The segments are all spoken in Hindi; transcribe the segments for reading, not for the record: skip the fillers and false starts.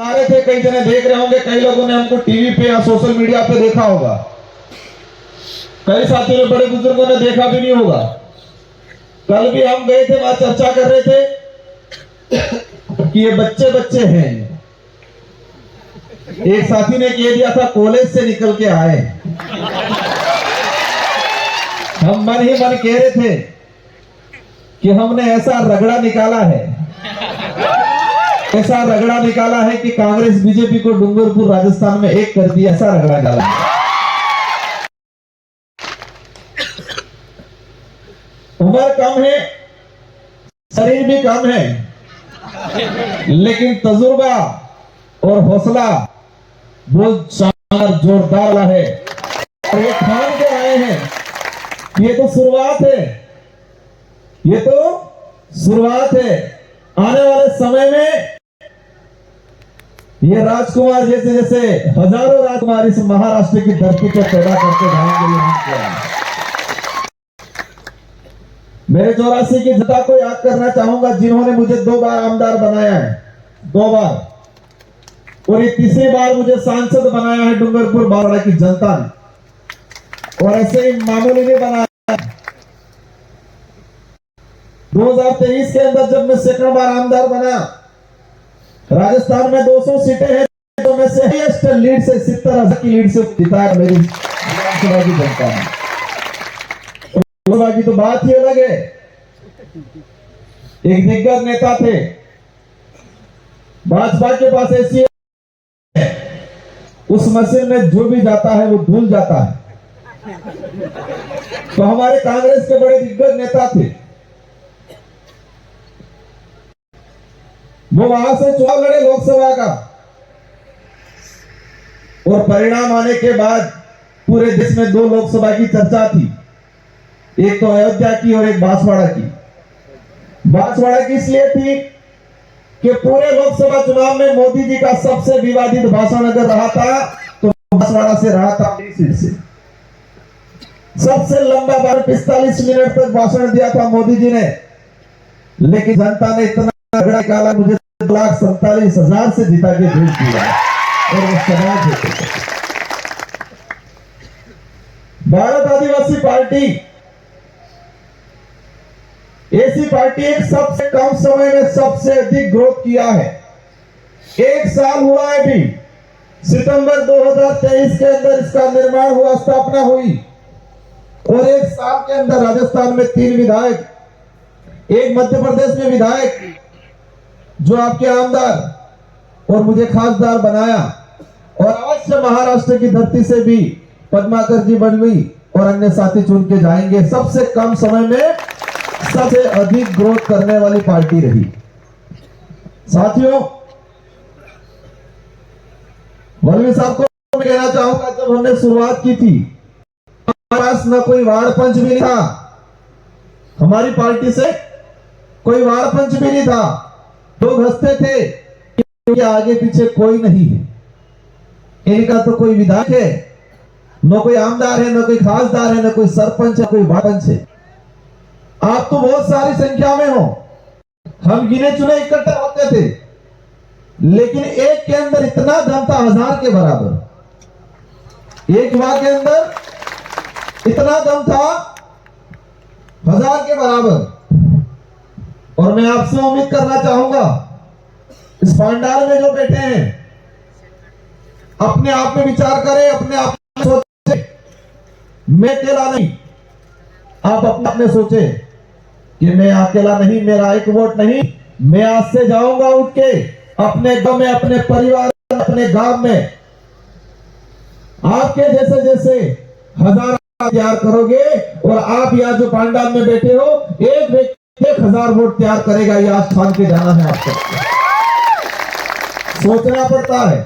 आ रहे थे, कई जने देख रहे होंगे, कई लोगों ने हमको टीवी पे या सोशल मीडिया पे देखा होगा, कई साथियों ने, बड़े बुजुर्गों ने देखा भी नहीं होगा। कल भी हम गए थे, वहां चर्चा कर रहे थे कि ये बच्चे बच्चे हैं। एक साथी ने कह दिया था कॉलेज से निकल के आए। हम मन ही मन कह रहे थे कि हमने ऐसा रगड़ा निकाला है, ऐसा रगड़ा निकाला है कि कांग्रेस बीजेपी को डूंगरपुर राजस्थान में एक कर दिया, ऐसा रगड़ा निकाला। उम्र कम है, शरीर भी कम है, लेकिन तजुर्बा और हौसला बहुत शानदार जोरदार है। और ये ठान के आए हैं, ये तो शुरुआत है, ये तो शुरुआत है। आने वाले समय में ये राजकुमार जैसे जैसे हजारों राजकुमार इस महाराष्ट्र की धरती पर पैदा करके जाएंगे। मेरे 84 की जनता को याद करना चाहूंगा, जिन्होंने मुझे 2 बार आमदार बनाया है, 2 बार, और ये तीसरी बार मुझे सांसद बनाया है डूंगरपुर बावड़ा की जनता ने, और ऐसे ही मामूली नहीं बनाया। 2023 के अंदर जब मैं सेकंड बार आमदार बना, राजस्थान में 200 सीटें हैं, तो मैं से हाईएस्ट लीड से 70,000 की लीड से जिताया मेरी विधानसभा की जनता ने। की तो बात ही अलग है। एक दिग्गज नेता थे, भाजपा के पास ऐसी उस मशीन में जो भी जाता है वो धुल जाता है। तो हमारे कांग्रेस के बड़े दिग्गज नेता थे, वो वहां से चुनाव लड़े लोकसभा का, और परिणाम आने के बाद पूरे देश में 2 लोकसभा की चर्चा थी, एक तो अयोध्या की और एक बांसवाड़ा की। बांसवाड़ा की इसलिए थी कि पूरे लोकसभा चुनाव में मोदी जी का सबसे विवादित भाषण अगर रहा था तो बांसवाड़ा से रहा था, सीट से सबसे लंबा 45 मिनट तक भाषण दिया था मोदी जी ने, लेकिन जनता ने इतना झगड़ा निकाला, मुझे 2,47,000 से जिता के भेज दिया। और वो समाज भारत आदिवासी पार्टी ऐसी पार्टी एक सबसे कम समय में सबसे अधिक ग्रोथ किया है। 1 साल हुआ है अभी, सितंबर 2023 के अंदर इसका निर्माण हुआ, स्थापना हुई, और 1 साल के अंदर राजस्थान में 3 विधायक, एक मध्य प्रदेश में विधायक जो आपके आमदार और मुझे खासदार बनाया, और अवश्य महाराष्ट्र की धरती से भी पद्माकर जी बनवी और अन्य साथी चुन के जाएंगे। सबसे कम समय में सबसे अधिक ग्रोथ करने वाली पार्टी रही। साथियों, वल्लभी साहब को मैं कहना चाहूंगा, जब हमने शुरुआत की थी हमारे पास न कोई वार्ड पंच भी नहीं था, हमारी पार्टी से कोई वार्ड पंच भी नहीं था, लोग हंसते थे क्योंकि आगे पीछे कोई नहीं है, इनका तो कोई विधायक है, न कोई आमदार है, न कोई खासदार है, न कोई सरपंच है, कोई वार्ड पंच है। आप तो बहुत सारी संख्या में हो, हम गिने चुने इकट्ठे होते थे, लेकिन एक के अंदर इतना दम था 1000 के बराबर। एक युवा के अंदर इतना दम था 1000 के बराबर। और मैं आपसे उम्मीद करना चाहूंगा, इस पंडाल में जो बैठे हैं, अपने आप में विचार करें, अपने आप में सोचे, मैं अकेला नहीं। आप अपने सोचे कि मैं अकेला नहीं, मेरा एक वोट नहीं, मैं आज से जाऊंगा उठ के अपने गांव में, अपने परिवार, अपने गांव में आपके जैसे जैसे हजार तैयार करोगे, और आप यहाँ जो पंडाल में बैठे हो, एक व्यक्ति 1000 वोट तैयार करेगा, ये आज ठान के जाना है आपको। सोचना पड़ता है,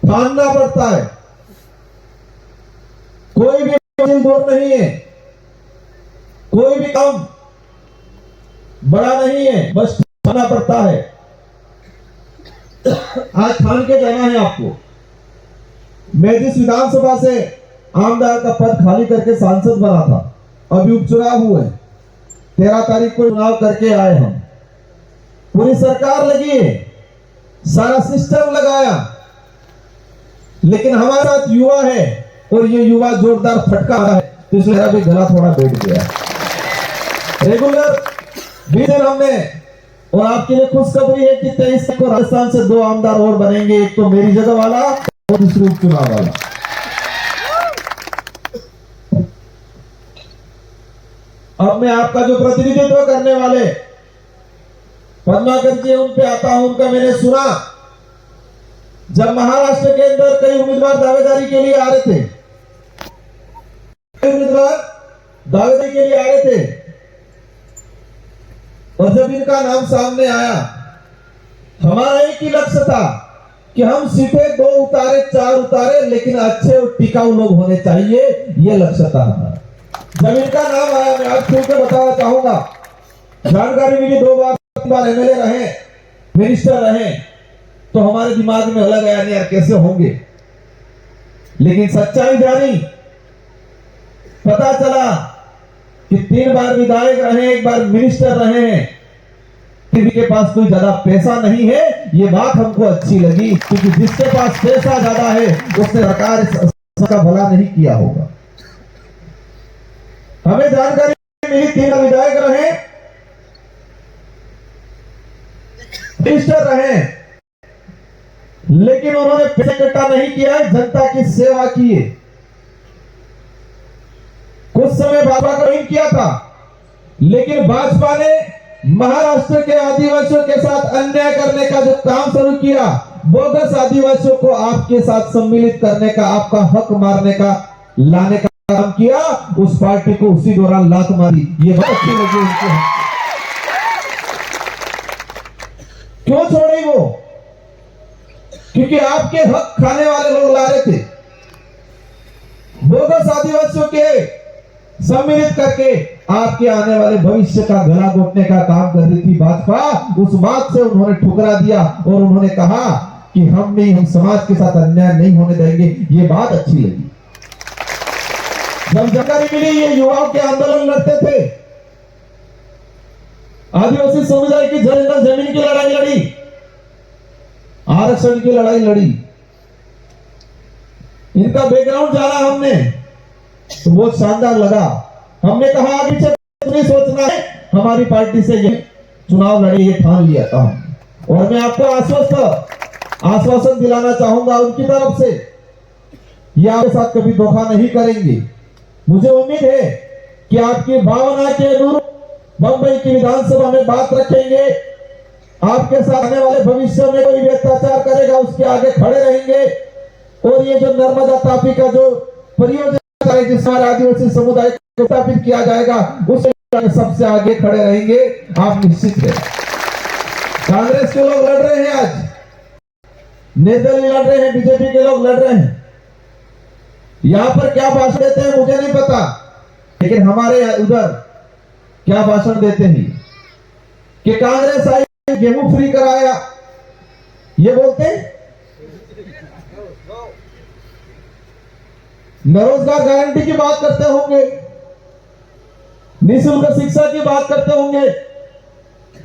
ठानना पड़ता है, कोई भी दूर नहीं है, कोई भी काम बड़ा नहीं है, बस ठानना पड़ता है। आज ठान के जाना है आपको। मैं जिस विधानसभा से आमदार का पद खाली करके सांसद बना था, अभी उपचुनाव हुए, 13 तारीख को चुनाव करके आए हम, पूरी सरकार लगी है, सारा सिस्टम लगाया, लेकिन हमारे साथ युवा है और ये युवा जोरदार फटका रहा है, तो इसलिए मेरा भी गला थोड़ा बैठ गया। रेगुलर विजन हमने, और आपके लिए खुशखबरी है कि 23 को राजस्थान से 2 आमदार और बनेंगे, एक तो मेरी जगह वाला और दूसरी उपचुनाव वाला। अब मैं आपका जो प्रतिनिधित्व करने वाले पद्माकर जी, उन पे आता हूं। उनका मैंने सुना, जब महाराष्ट्र के अंदर कई उम्मीदवार दावेदारी के लिए आ रहे थे, दावेदारी के लिए आ रहे थे, और जब इनका नाम सामने आया, हमारा एक ही लक्ष्य था कि हम सीटें 2 उतारे 4 उतारे, लेकिन अच्छे और टिकाऊ लोग होने चाहिए, ये लक्ष्य था हमारा। जब इनका नाम आया, मैं आज खुल के बताना चाहूंगा, जानकारी मिली 2 बार 3 बार एमएलए रहे, मिनिस्टर रहे, तो हमारे दिमाग में लग गया नहीं यार कैसे होंगे, लेकिन सच्चाई जानी, पता चला कि 3 बार विधायक रहे, 1 बार मिनिस्टर रहे हैं, किसी के पास कोई ज्यादा पैसा नहीं है। ये बात हमको अच्छी लगी, क्योंकि जिसके पास पैसा ज्यादा है उसने सरकार का भला नहीं किया होगा। हमें जानकारी मिली 3 विधायक रहे, मिनिस्टर रहे, लेकिन उन्होंने पैसे इकट्ठा नहीं किया है, जनता की सेवा की है। कुछ समय भाजपा को नहीं किया था, लेकिन भाजपा ने महाराष्ट्र के आदिवासियों के साथ अन्याय करने का जो काम शुरू किया, बोगस आदिवासियों को आपके साथ सम्मिलित करने का, आपका हक मारने का, लाने का काम किया, उस पार्टी को उसी दौरान लात मारी। ये बात अच्छी लगी उनको। क्यों छोड़ी वो? क्योंकि आपके हक खाने वाले लोग ला रहे थे, बोगस आदिवासियों के सम्मिलित करके आपके आने वाले भविष्य का गला घोटने का काम कर रही थी भाजपा। उस बात से उन्होंने ठुकरा दिया और उन्होंने कहा कि हम नहीं, हम समाज के साथ अन्याय नहीं होने देंगे। ये बात अच्छी लगी। जब जानकारी मिली ये युवाओं के आंदोलन लड़ते थे, आदिवासी समुदाय की जमीन की लड़ाई लड़ी, आरक्षण की लड़ाई लड़ी, इनका बैकग्राउंड जाना हमने, तो बहुत शानदार लगा। हमने कहा आगे से नहीं सोचना है, हमारी पार्टी से ये चुनाव लड़े, ये ठान लिया था। और मैं आपको आश्वासन दिलाना चाहूंगा उनकी तरफ से, ये आपके साथ कभी धोखा नहीं करेंगे। मुझे उम्मीद है कि आपकी भावना के अनुरूप बंबई की विधानसभा में बात रखेंगे, आपके साथ आने वाले भविष्य में कोई भी अत्याचार करेगा उसके आगे खड़े रहेंगे, और ये जो नर्मदा तापी का जो परियोजना जिस हमारे आदिवासी समुदाय को स्थापित किया जाएगा, उससे सबसे आगे खड़े रहेंगे, आप निश्चित है। कांग्रेस के लोग लड़ रहे हैं, आज निर्दलीय लड़ रहे हैं, बीजेपी के लोग लड़ रहे हैं। यहां पर क्या भाषण देते हैं मुझे नहीं पता, लेकिन हमारे उधर क्या भाषण देते हैं कि कांग्रेस आई, गेहूं फ्री कराया, ये बोलते हैं। रोजगार गारंटी की बात करते होंगे, निःशुल्क शिक्षा की बात करते होंगे,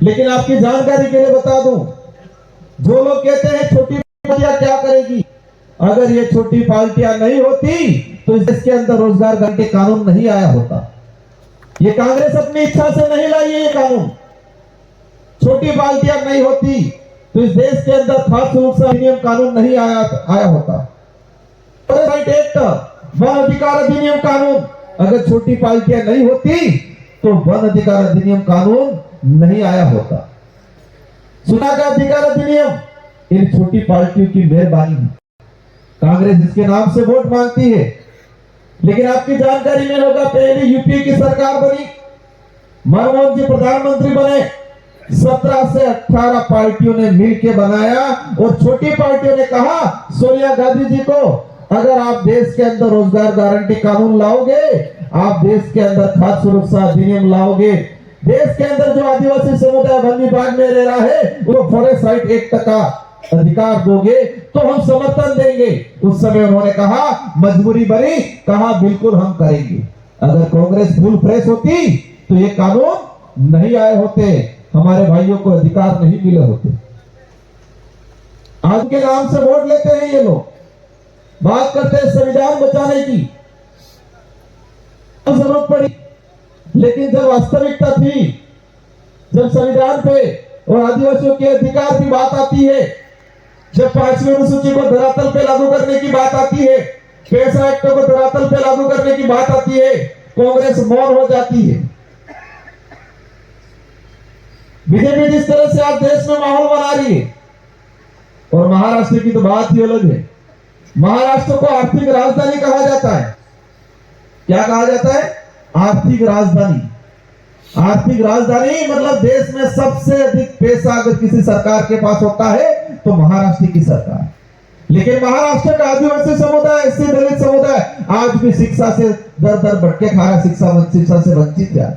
लेकिन आपकी जानकारी के लिए बता दूं, जो लोग कहते हैं छोटी पार्टियां क्या करेगी, अगर ये छोटी पार्टियां नहीं होती तो इस देश के अंदर रोजगार गारंटी कानून नहीं आया होता। ये कांग्रेस अपनी इच्छा से नहीं लाई है ये कानून। छोटी पार्टियां नहीं होती तो इस देश के अंदर खाद्य सुरक्षा अधिनियम कानून नहीं आया होता। वन अधिकार अधिनियम कानून, अगर छोटी पार्टियां नहीं होती तो वन अधिकार अधिनियम कानून नहीं आया होता। सुना का अधिकार अधिनियम इन छोटी पार्टियों की मेहरबानी है। कांग्रेस इसके नाम से वोट मांगती है, लेकिन आपकी जानकारी में होगा, पहले यूपी की सरकार बनी, मनमोहन जी प्रधानमंत्री बने, 17 से 18 पार्टियों ने मिलकर बनाया, और छोटी पार्टियों ने कहा सोनिया गांधी जी को, अगर आप देश के अंदर रोजगार गारंटी कानून लाओगे, आप देश के अंदर खाद्य सुरक्षा अधिनियम लाओगे, देश के अंदर जो आदिवासी समुदाय वन विभाग में रह रहा है वो फॉरेस्ट राइट एक्ट का अधिकार दोगे तो हम समर्थन देंगे। उस समय उन्होंने कहा, मजबूरी बनी, कहा बिल्कुल हम करेंगे। अगर कांग्रेस फुल फ्रेश होती तो ये कानून नहीं आए होते, हमारे भाइयों को अधिकार नहीं मिले होते। आज के नाम से वोट लेते हैं ये लोग, बात करते हैं संविधान बचाने की, जरूरत पड़ी, लेकिन जब वास्तविकता थी, जब संविधान पे और आदिवासियों के अधिकार की बात आती है, जब 5वीं अनुसूची को धरातल पे लागू करने की बात आती है, पैसा एक्ट को धरातल पे लागू करने की बात आती है, कांग्रेस मौन हो जाती है। बीजेपी जिस तरह से आज देश में माहौल बना रही है, और महाराष्ट्र की तो बात ही अलग है। महाराष्ट्र को आर्थिक राजधानी कहा जाता है। क्या कहा जाता है? आर्थिक राजधानी। आर्थिक राजधानी मतलब देश में सबसे अधिक पैसा अगर किसी सरकार के पास होता है तो महाराष्ट्र की सरकार। लेकिन महाराष्ट्र का आदिवासी समुदाय, एससी दलित समुदाय आज भी शिक्षा से दर दर भटके खा रहा, शिक्षा से वंचित है।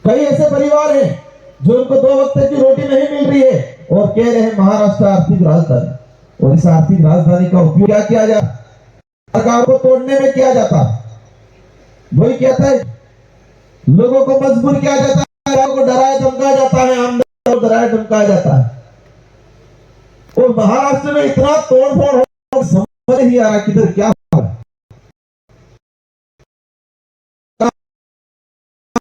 कई ऐसे परिवार हैं जो उनको 2 वक्त की रोटी नहीं मिल रही है और कह रहे हैं महाराष्ट्र आर्थिक राजधानी। और इस आर्थिक राजधानी का उपयोग क्या किया जाता? सरकार को तोड़ने में किया जाता। वही कहता है, लोगों को मजबूर किया जाता है, लोगों को डराया धमकाया जाता है, आमदार को डराया धमकाया जाता है। और महाराष्ट्र में इतना तोड़फोड़ हो, समझ नहीं आ रहा किधर क्या हो रहा है।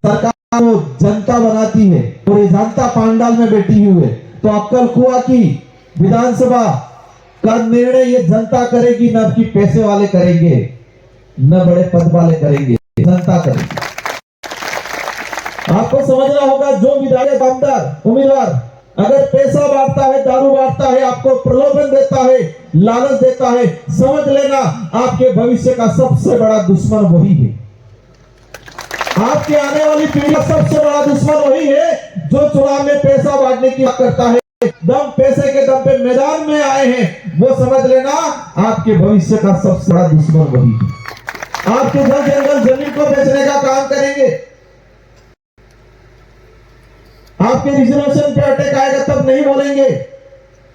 सरकार को जनता बनाती है और ये जनता पांडाल में बैठी हुई है, तो अक्कल कुआ की विधानसभा का निर्णय ये जनता करेगी, न कि पैसे वाले करेंगे, न बड़े पद वाले करेंगे, जनता करेगी। आपको समझना होगा, जो विधायक आमदार उम्मीदवार अगर पैसा बांटता है, दारू बांटता है, आपको प्रलोभन देता है, लालच देता है, समझ लेना आपके भविष्य का सबसे बड़ा दुश्मन वही है। आपके आने वाली पीढ़ी का सबसे बड़ा दुश्मन वही है जो चुनाव में पैसा बांटने की बात करता है। दम पैसे के दम पे मैदान में आए हैं, वो समझ लेना आपके भविष्य का सबसे बड़ा दुश्मन वही है। आपके जंगल जमीन को बेचने का काम करेंगे, आपके रिजर्वेशन पे अटैक आएगा तब नहीं बोलेंगे,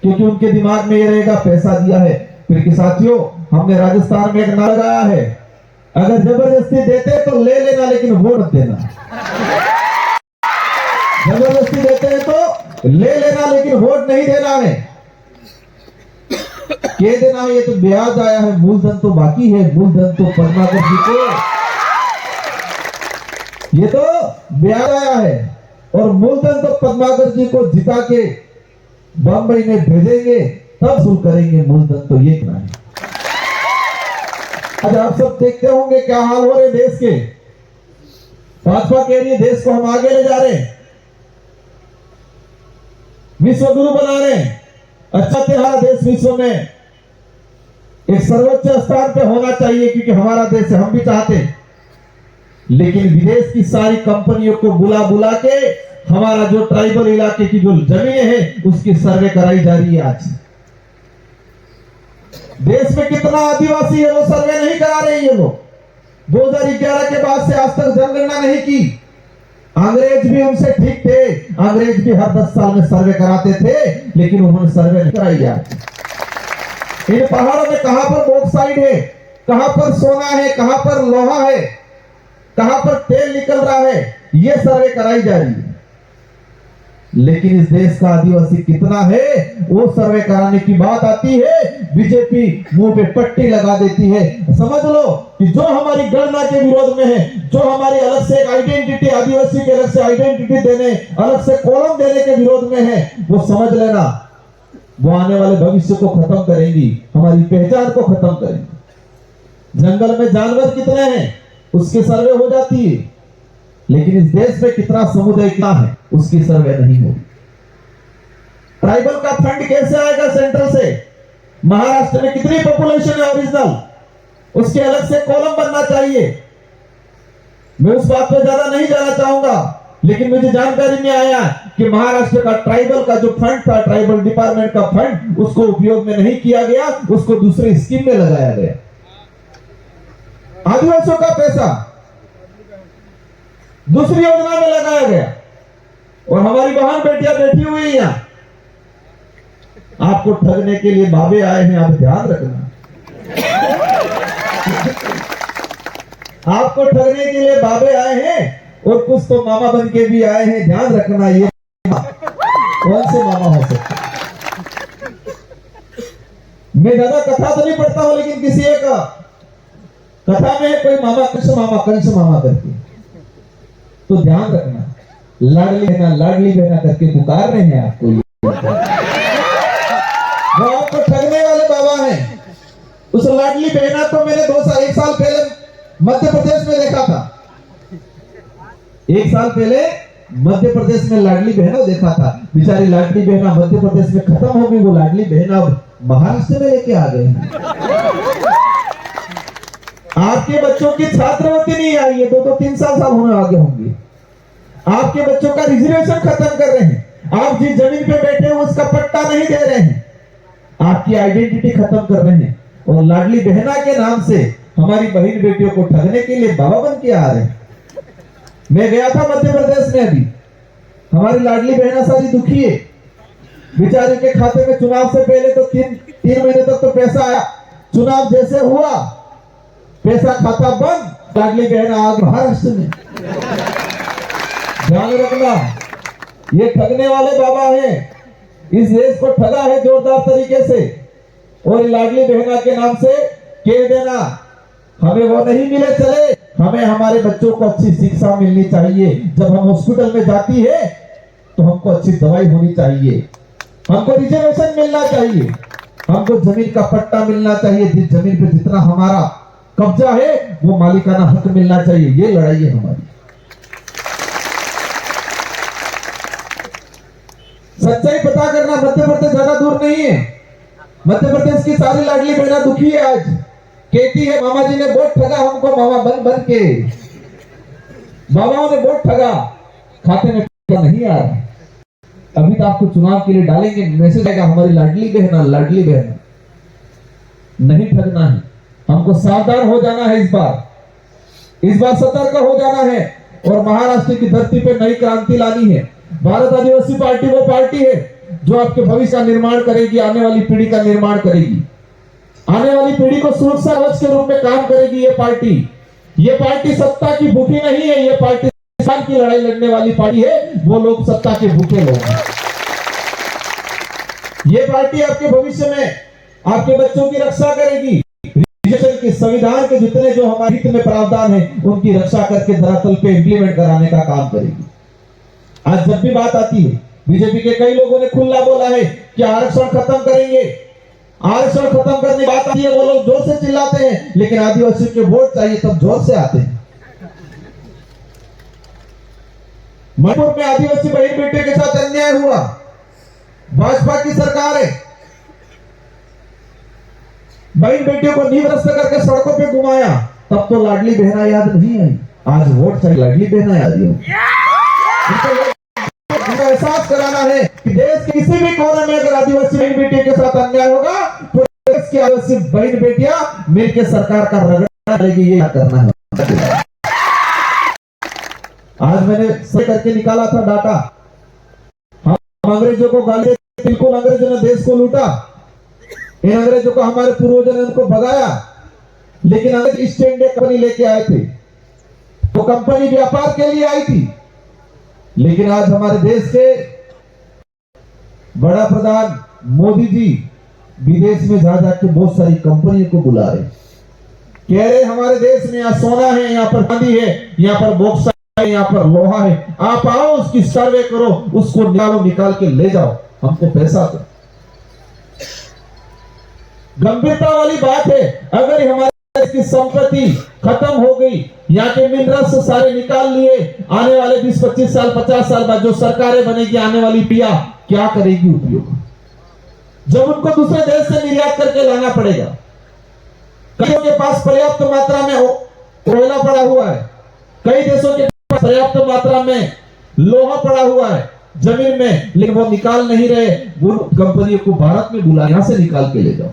क्योंकि उनके दिमाग में ये रहेगा पैसा दिया है। फिर के साथियों, हमने राजस्थान में एक नारा लगाया है, अगर जबरदस्ती देते तो ले लेना, लेकिन वोट मत देना। जबरदस्ती देते हैं तो ले लेना, लेकिन वोट नहीं देना है। कह देना है ये तो ब्याज आया है, मूलधन तो बाकी है, मूलधन तो पद्माकर जी को, ये तो ब्याज आया है और मूलधन तो पद्माकर जी को जिता के बंबई में भेजेंगे, तब शुरू करेंगे मूलधन। तो ये क्या है? आज आप सब देखते होंगे क्या हाल हो रहे देश के। भाजपा कह रही है देश को हम आगे ले जा रहे हैं, विश्व गुरु बना रहे हैं। अच्छा, हमारा देश विश्व में एक सर्वोच्च स्थान पे होना चाहिए, क्योंकि हमारा देश है, हम भी चाहते हैं। लेकिन विदेश की सारी कंपनियों को बुला बुला के हमारा जो ट्राइबल इलाके की जो जमीनें हैं उसकी सर्वे कराई जा रही है। आज देश में कितना आदिवासी है वो सर्वे नहीं करा रहे ये लोग। 2011 के बाद से आज तक जनगणना नहीं की। अंग्रेज भी उनसे ठीक थे, अंग्रेज भी हर 10 साल में सर्वे कराते थे, लेकिन उन्होंने सर्वे नहीं कराई जाती। इन पहाड़ों में कहां पर बॉक्साइट है, कहां पर सोना है, कहां पर लोहा है, कहां पर तेल निकल रहा है, ये सर्वे कराई जा रही है। लेकिन इस देश का आदिवासी कितना है वो सर्वे कराने की बात आती है, बीजेपी मुंह पे पट्टी लगा देती है। समझ लो कि जो हमारी गणना के विरोध में है, जो हमारी अलग से एक आइडेंटिटी, आदिवासी के अलग से आइडेंटिटी देने, अलग से कॉलम देने के विरोध में है, वो समझ लेना वो आने वाले भविष्य को खत्म करेंगी, हमारी पहचान को खत्म करेंगी। जंगल में जानवर कितने हैं उसकी सर्वे हो जाती है, लेकिन इस देश में कितना समुदाय क्या है उसकी सर्वे नहीं होगी। ट्राइबल का फंड कैसे आएगा सेंट्रल से? महाराष्ट्र में कितनी पॉपुलेशन है ओरिजिनल, उसके अलग से कॉलम बनना चाहिए। मैं उस बात पे ज्यादा नहीं जाना चाहूंगा, लेकिन मुझे जानकारी में आया कि महाराष्ट्र का ट्राइबल का जो फंड था, ट्राइबल डिपार्टमेंट का फंड, उसको उपयोग में नहीं किया गया, उसको दूसरी स्कीम में लगाया गया। आदिवासियों का पैसा दूसरी योजना में लगाया गया और हमारी बहन बेटियां बैठी हुई हैं। आपको ठगने के लिए बाबे आए हैं, आप ध्यान रखना। आपको ठगने के लिए बाबे आए हैं और कुछ तो मामा बन के भी आए हैं, ध्यान रखना। ये कौन से मामा हो सकते? मैं ज्यादा कथा तो नहीं पढ़ता हूं, लेकिन किसी एक कथा में कोई मामा कंस मामा करके, तो ध्यान रखना, लाडली बहना करके पुकार रहे हैं आपको, वो आपको ठगने वाले बाबा हैं। उस लाडली बहना को मैंने 1 साल पहले मध्य प्रदेश में देखा था। 1 साल पहले मध्य प्रदेश में लाडली बहना देखा था। बेचारी लाडली बहना मध्य प्रदेश में खत्म हो गई, वो लाडली बहना अब महाराष्ट्र में लेके आ गए। आपके बच्चों की छात्रवृत्ति नहीं आई है, 2-3 साल होने आगे होंगे। आपके बच्चों का रिजर्वेशन खत्म कर रहे हैं। आप जिस जमीन पे बैठे हो उसका पट्टा नहीं दे रहे हैं। आपकी आइडेंटिटी खत्म कर रहे हैं, और लाडली बहना के नाम से हमारी बहन बेटियों को ठगने के लिए बाबा बन के आ रहे हैं। मैं गया था मध्य प्रदेश में अभी, हमारी लाडली बहना सारी दुखी है। बेचारे के खाते में चुनाव से पहले तो 3 महीने तक तो पैसा आया, चुनाव जैसे हुआ पैसा खाता बंद, लाडली बहना आ महाराष्ट्र में। ध्यान रखना, ये ठगने वाले बाबा हैं, इस देश को ठगा है जोरदार तरीके से, और लाडली बहना के नाम से कह देना हमें वो नहीं मिले चले, हमें हमारे बच्चों को अच्छी शिक्षा मिलनी चाहिए। जब हम हॉस्पिटल में जाती है तो हमको अच्छी दवाई होनी चाहिए, हमको रिजर्वेशन मिलना चाहिए, हमको जमीन का पट्टा मिलना चाहिए, जिस जमीन पे जितना हमारा कब्जा है वो मालिकाना हक मिलना चाहिए। ये लड़ाई है हमारी। सच्चाई पता करना, मध्य प्रदेश ज्यादा दूर नहीं है। मध्य प्रदेश की सारी लाडली बहना दुखी है। आज कहती है मामा जी ने बहुत ठगा हमको, मामा बन के बाबाओं ने बहुत ठगा, खाते में नहीं आ रहा। अभी तो आपको चुनाव के लिए डालेंगे, मैसेज आएगा हमारी लाडली बहना नहीं ठगना है। हमको सावधान हो जाना है, इस बार सतर्क हो जाना है, और महाराष्ट्र की धरती पे नई क्रांति लानी है। भारत आदिवासी पार्टी वो पार्टी है जो आपके भविष्य का निर्माण करेगी, आने वाली पीढ़ी का निर्माण करेगी, आने वाली पीढ़ी को सुरक्षा कवच के रूप में काम करेगी। ये पार्टी सत्ता की भूखी नहीं है, ये पार्टी किसान की लड़ाई लड़ने वाली पार्टी है। वो लोग सत्ता के भूखे लोग हैं। ये पार्टी आपके भविष्य में आपके बच्चों की रक्षा करेगी। की संविधान के जितने जो हमारे हित में प्रावधान है उनकी रक्षा करके धरातल पे इंप्लीमेंट कराने का काम करेगी। आज जब भी बात आती है, बीजेपी के कई लोगों ने खुला बोला है कि आरक्षण खत्म करेंगे, आरक्षण खत्म करने की बात आती है, वो लोग जोर से चिल्लाते हैं, लेकिन आदिवासियों के वोट चाहिए तब जोर से आते हैं। मणिपुर में आदिवासी बहन बेटे के साथ अन्याय हुआ, भाजपा की सरकार है, बहन बेटियों को नींवस्त करके सड़कों पे घुमाया, तब तो लाडली बहना याद नहीं आई। आज वोट चाहिए, लाडली बहना याद है। उनको एहसास कराना है कि देश के किसी भी कोने में अगर आदिवासी बहन बेटियों के साथ अन्याय होगा तो देश की आदिवासी बहन बेटियां मिलकर सरकार का रगड़ा करेगी। ये करना है। आज मैंने सही करके निकाला था डाटा। हम अंग्रेजों को गाली देते, बिल्कुल अंग्रेजों ने देश को लूटा, इन अंग्रेजों को हमारे पूर्वजों ने उनको भगाया, लेकिन अंग्रेज ईस्ट इंडिया कंपनी लेके आए थे। वो कंपनी व्यापार के लिए आई थी, लेकिन आज हमारे देश के बड़ा प्रधान मोदी जी विदेश में जा जाके बहुत सारी कंपनियों को बुला रहे, कह रहे हमारे देश में यहाँ सोना है, यहाँ पर चांदी है, यहाँ पर बॉक्साइट है, यहाँ पर लोहा है, आप आओ उसकी सर्वे करो, उसको निकाल के ले जाओ, हमको पैसा दो। गंभीरता वाली बात है। अगर हमारे देश की संपत्ति खत्म हो गई, यहाँ के मिनरल्स सारे निकाल लिए, आने वाले 20-25 साल 50 साल बाद जो सरकारें बनेगी, आने वाली पीढ़ियां क्या करेगी उपयोग, जब उनको दूसरे देश से निर्यात करके लाना पड़ेगा। कई के पास पर्याप्त मात्रा में कोयला पड़ा हुआ है, कई देशों के पास पर्याप्त मात्रा में लोहा पड़ा हुआ है जमीन में, लेकिन वो निकाल नहीं रहे। वो कंपनियों को भारत में बुला, यहां से निकाल के ले जाओ।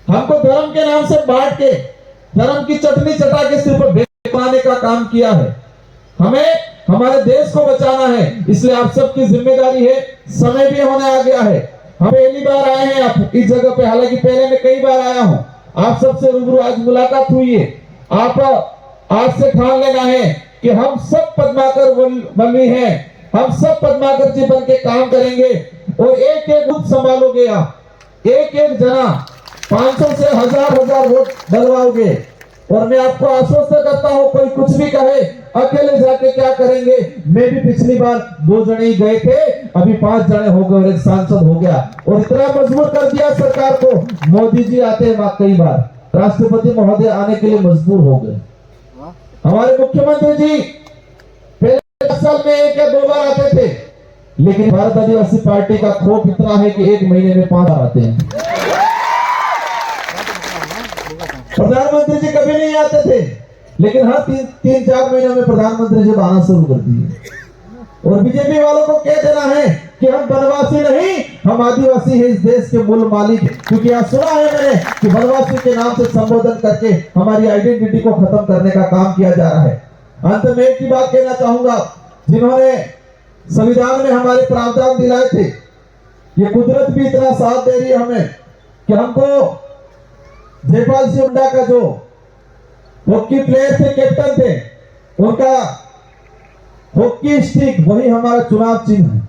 हमको धर्म के नाम से बांट के, धर्म की चटनी चटा के सिर्फ बेचने का काम किया है। हमें हमारे देश को बचाना है, इसलिए आप सबकी जिम्मेदारी है। समय भी होने आ गया है। हम पहली बार आए हैं आप इस जगह पे, हालांकि पहले मैं कई बार आया हूं। आप सबसे रूबरू आज मुलाकात हुई है। आप आज से ठान लेना है कि हम सब पद्माकर वल्ली हैं, हम सब पद्माकर जी बन के काम करेंगे, और एक एक बूथ संभालोगे आप, एक एक जना 500 से 1000 वोट डलवाओगे। और मैं आपको आश्वस्त करता हूं, कोई कुछ भी कहे अकेले जाके क्या करेंगे। मैं भी पिछली बार 2 जने ही गए थे, अभी 5 जने हो गए और एक सांसद हो गया। और इतना मजबूर कर दिया सरकार को, मोदी जी आते हैं कई बार, राष्ट्रपति महोदय आने के लिए मजबूर हो गए। हमारे मुख्यमंत्री जी पहले साल में 1 या 2 बार आते थे, लेकिन भारत आदिवासी पार्टी का खौफ इतना है कि 1 महीने में 5 बार आते हैं। प्रधानमंत्री जी कभी नहीं आते थे, लेकिन हर 3-4 महीनों में प्रधानमंत्री जी आना शुरू कर दिए। और बीजेपी वालों को कह देना है कि हम वनवासी नहीं, हम आदिवासी है, इस देश के मूल मालिक। क्योंकि यहाँ सुना है मैंने कि वनवासी के नाम से संबोधन करके हमारी आइडेंटिटी को खत्म करने का काम किया जा रहा है। अंत में एक ही बात कहना चाहूंगा, जिन्होंने संविधान में हमारे प्रावधान दिलाए थे, ये कुदरत भी इतना साथ दे रही है हमें कि हमको जयपाल सिंह हुड्डा का जो हॉकी प्लेयर थे, कैप्टन थे, उनका हॉकी स्टिक वही हमारा चुनाव चिन्ह है।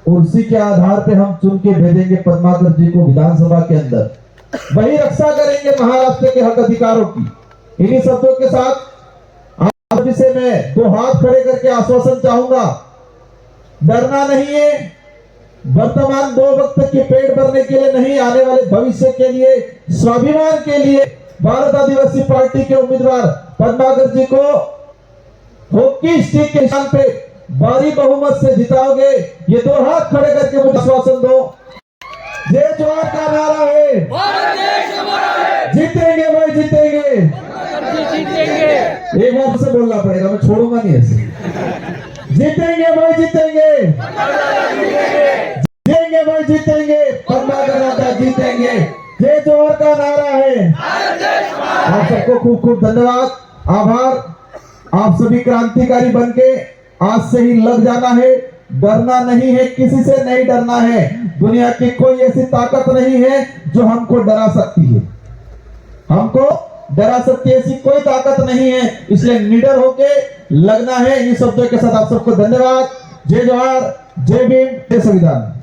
और उसी के आधार पे हम चुन के भेजेंगे पद्माकर जी को विधानसभा के अंदर, वही रक्षा करेंगे महाराष्ट्र के हक अधिकारों की। इन्हीं शब्दों के साथ आप से मैं 2 हाथ खड़े करके आश्वासन चाहूंगा, डरना नहीं है। वर्तमान 2 वक्त के पेट भरने के लिए नहीं, आने वाले भविष्य के लिए, स्वाभिमान के लिए भारत आदिवासी पार्टी के उम्मीदवार पद्माकर जी को हॉकी स्टिक के निशान पे भारी बहुमत से जिताओगे। ये 2 हाथ खड़े करके मुझे आश्वासन दो। जय जवाहर का नारा है, जीतेंगे भाई जीतेंगे। एक बार से बोलना पड़ेगा, मैं छोड़ूंगा नहीं ऐसे। जीतेंगे भाई जीतेंगे, जीतेंगे भाई जीतेंगे, पद्माकर जीतेंगे। जय जवाहर का नारा है। आप सबको खूब खूब धन्यवाद, आभार। आप सभी क्रांतिकारी बनके आज से ही लग जाना है। डरना नहीं है, किसी से नहीं डरना है। दुनिया की कोई ऐसी ताकत नहीं है जो हमको डरा सकती है, हमको डरा सकती है ऐसी कोई ताकत नहीं है। इसलिए निडर होके लगना है। इन शब्दों के साथ आप सबको धन्यवाद। जय जवाहर, जय भीम, जय संविधान।